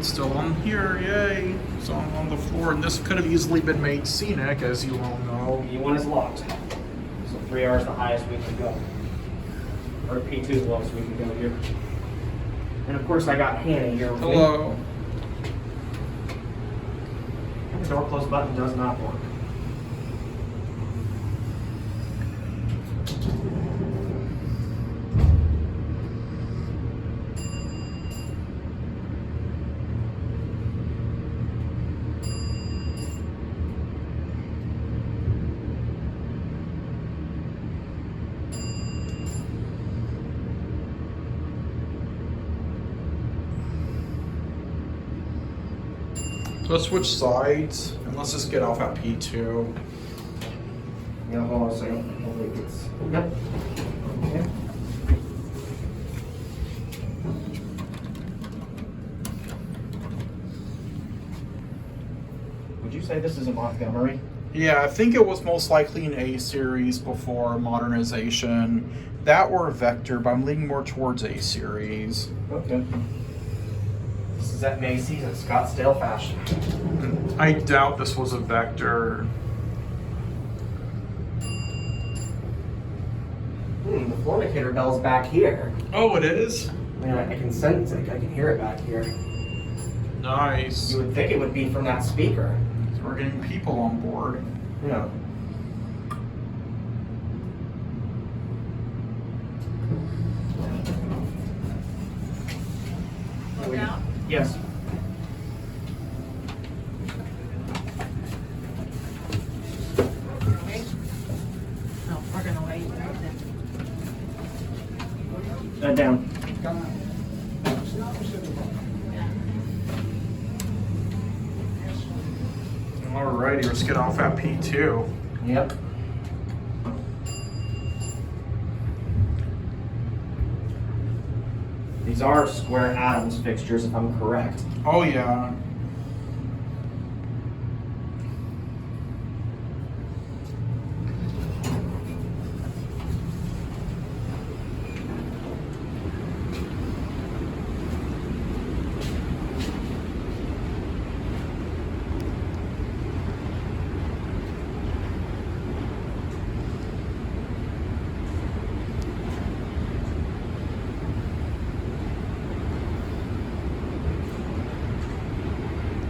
Still on here, yay. It's on the floor, and this could have easily been made scenic, as you all know. P1 is locked. So 3R is the highest we can go. Or P2 is the lowest we can go here. And of course I got Hannah here with me. Hello. And the door close button does not work. Let's switch sides, and let's just get off at P2. Yeah, hold on a second. Hopefully it gets. Yep. Okay. Would you say this is a Montgomery? Yeah, I think it was most likely an A series before modernization. That or a Vector, but I'm leaning more towards A series. Okay. This is at Macy's at Scottsdale Fashion. I doubt this was a Vector. The fornicator bell's back here. Oh, it is? I mean, I can sense it. I can hear it back here. Nice. You would think it would be from that speaker. So we're getting people on board. Yeah. Down? Yes. Wait. No, we're gonna wait. Down. Alrighty, let's get off at P2. Yep. These are square Adams fixtures, if I'm correct. Oh yeah.